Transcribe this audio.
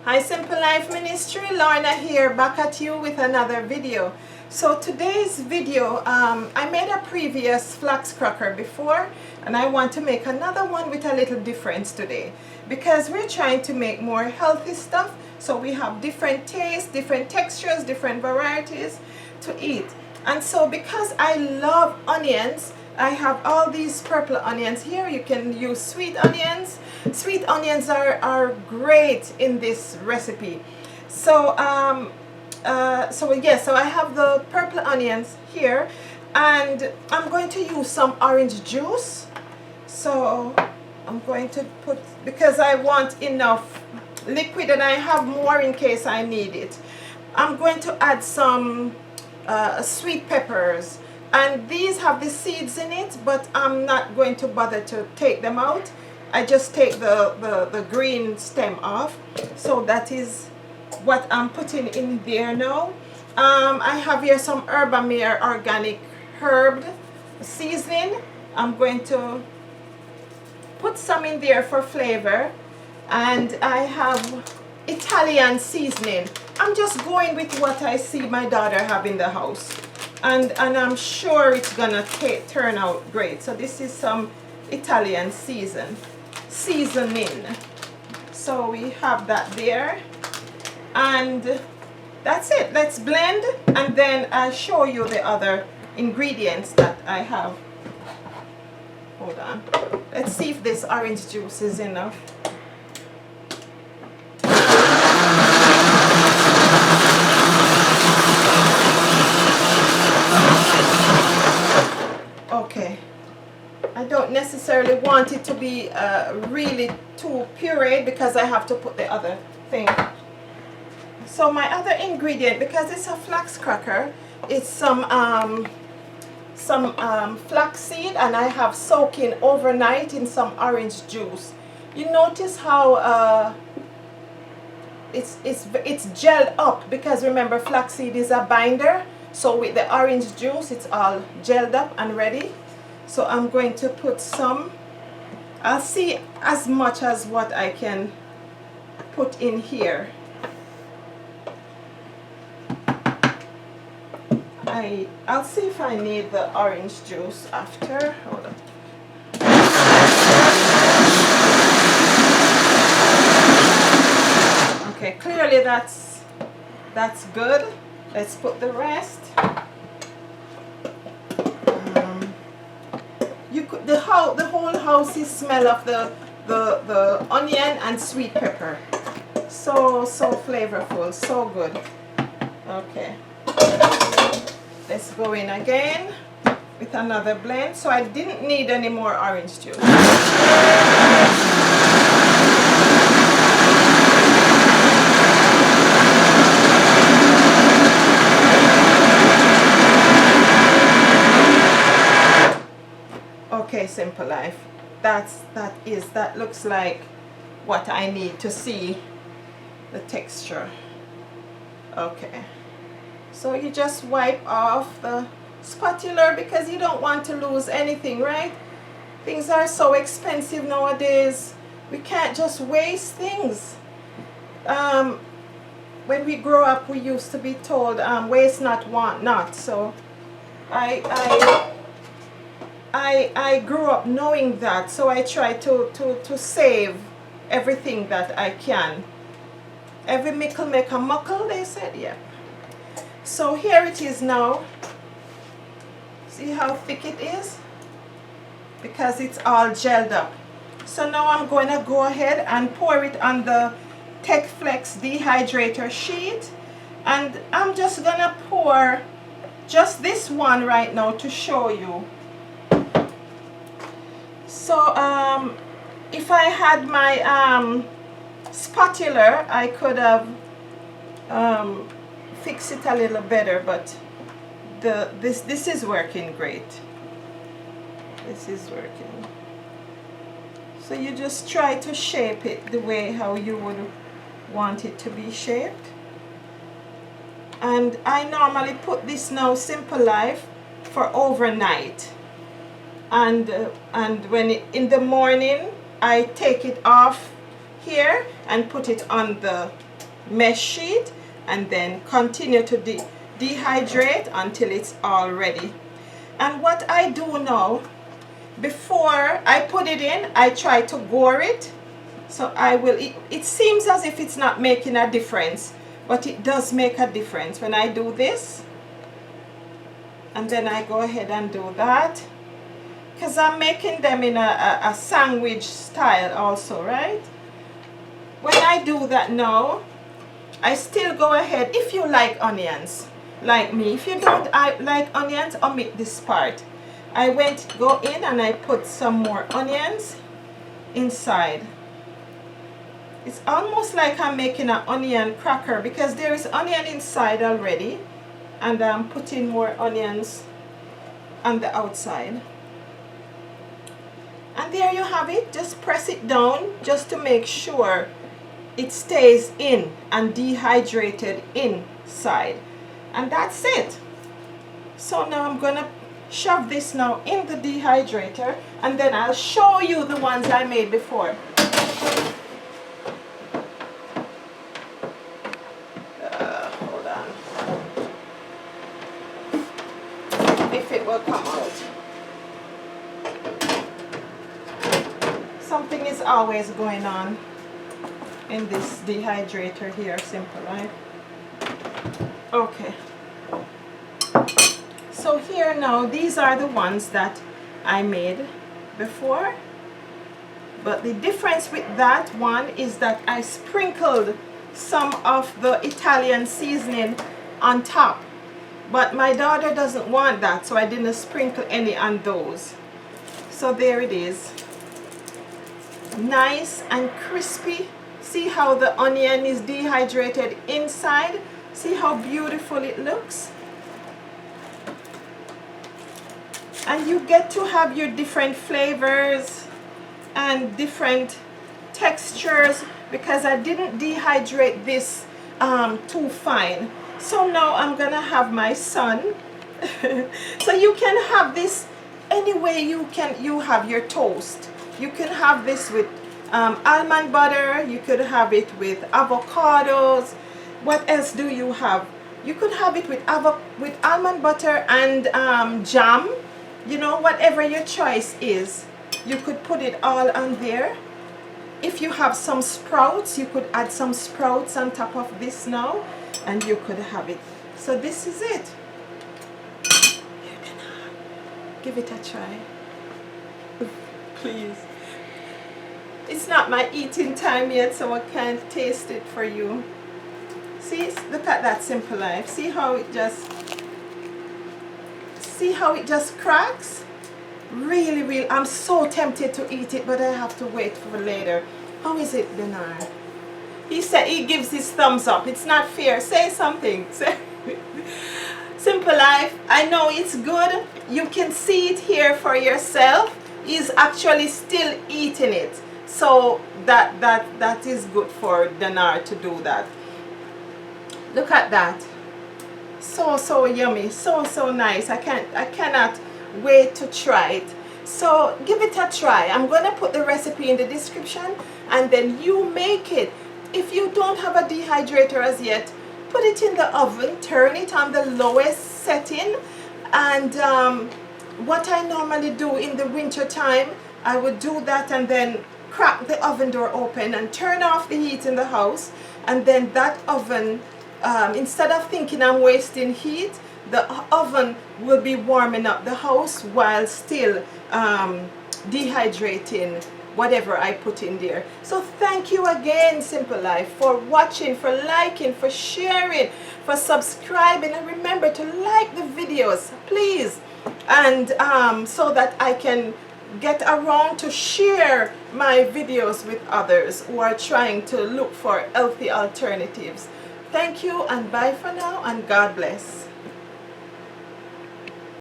Hi Simple Life Ministry, Lorna here, back at you with another video. So today's video, I made a previous flax cracker before, and I want to make another one with a little difference today, because we're trying to make more healthy stuff, so we have different tastes, different textures, different varieties to eat. And so because I love onions, I have all these purple onions here. You can use sweet onions. Sweet onions are great in this recipe. So so I have the purple onions here, and I'm going to use some orange juice. So I'm going to put, because I want enough liquid and I have more in case I need it. I'm going to add some sweet peppers, and these have the seeds in it, but I'm not going to bother to take them out. I just take the green stem off. So that is what I'm putting in there now. I have here some Herbamere organic herb seasoning. I'm going to put some in there for flavor, and I have Italian seasoning. I'm just going with what I see my daughter have in the house, and I'm sure it's gonna turn out great. So this is some Italian seasoning. So we have that there, and that's it. Let's blend, and then I'll show you the other ingredients that I have. Hold on. Let's see if this orange juice is enough. Okay, I don't necessarily want it to be really too pureed, because I have to put the other thing. So my other ingredient, because it's a flax cracker, it's some flaxseed, and I have soaking overnight in some orange juice. You notice how it's gelled up, because remember, flaxseed is a binder. So with the orange juice, it's all gelled up and ready. So I'm going to put some. I'll see as much as what I can put in here. I'll see if I need the orange juice after. Hold on. Okay, clearly that's good. Let's put the rest. The whole house is smell of the onion and sweet pepper. So flavorful, so good. Okay. Let's go in again with another blend. So I didn't need any more orange juice. Okay, Simple Life. That looks like what I need to see the texture. Okay. So you just wipe off the spatula, because you don't want to lose anything, right? Things are so expensive nowadays. We can't just waste things. When we grow up, we used to be told, waste not, want not. So I grew up knowing that, so I try to save everything that I can. Every mickle make a muckle, they said, yeah. So here it is now. See how thick it is? Because it's all gelled up. So now I'm going to go ahead and pour it on the Flax dehydrator sheet. And I'm just going to pour just this one right now to show you. So if I had my spatula, I could have fixed it a little better, but this is working great. This is working. So you just try to shape it the way how you would want it to be shaped. And I normally put this now, Simple Life, for overnight. And when in the morning I take it off here and put it on the mesh sheet, and then continue to dehydrate until it's all ready. And what I do now, before I put it in, I try to gore it. So I will, it seems as if it's not making a difference, but it does make a difference when I do this. And then I go ahead and do that, because I'm making them in a sandwich style also, right? When I do that now, I still go ahead, if you like onions, like me. If you don't like onions, omit this part. I go in and I put some more onions inside. It's almost like I'm making an onion cracker, because there is onion inside already, and I'm putting more onions on the outside. And there you have it. Just press it down just to make sure it stays in and dehydrated inside. And that's it. So now I'm gonna shove this now in the dehydrator, and then I'll show you the ones I made before. Hold on. If it will come out. Something is always going on in this dehydrator here, Simple Life. Okay. So here now, these are the ones that I made before. But the difference with that one is that I sprinkled some of the Italian seasoning on top. But my daughter doesn't want that, so I didn't sprinkle any on those. So there it is. Nice and crispy. See how the onion is dehydrated inside? See how beautiful it looks? And you get to have your different flavors and different textures, because I didn't dehydrate this too fine. So now I'm gonna have my son. So you can have this any way you have your toast. You can have this with almond butter. You could have it with avocados. What else do you have? You could have it with almond butter and jam. You know, whatever your choice is, you could put it all on there. If you have some sprouts, you could add some sprouts on top of this now, and you could have it. So this is it. You can give it a try. Please. It's not my eating time yet, so I can't taste it for you. See, look at that, Simple Life. See how it just cracks? Really, I'm so tempted to eat it, but I have to wait for later. How is it, Bernard? He said he gives his thumbs up. It's not fair. Say something. Simple Life, I know it's good. You can see it here for yourself. He's actually still eating it. So that is good for Bernard to do that. Look at that. So yummy. So nice. I cannot wait to try it. So give it a try. I'm going to put the recipe in the description, and then you make it. If you don't have a dehydrator as yet, put it in the oven, turn it on the lowest setting, and what I normally do in the winter time, I would do that and then crack the oven door open and turn off the heat in the house, and then that oven, instead of thinking I'm wasting heat, the oven will be warming up the house while still dehydrating whatever I put in there. So thank you again, Simple Life, for watching, for liking, for sharing, for subscribing, and remember to like the videos, please, and so that I can get around to share my videos with others who are trying to look for healthy alternatives. Thank you, and bye for now, and God bless.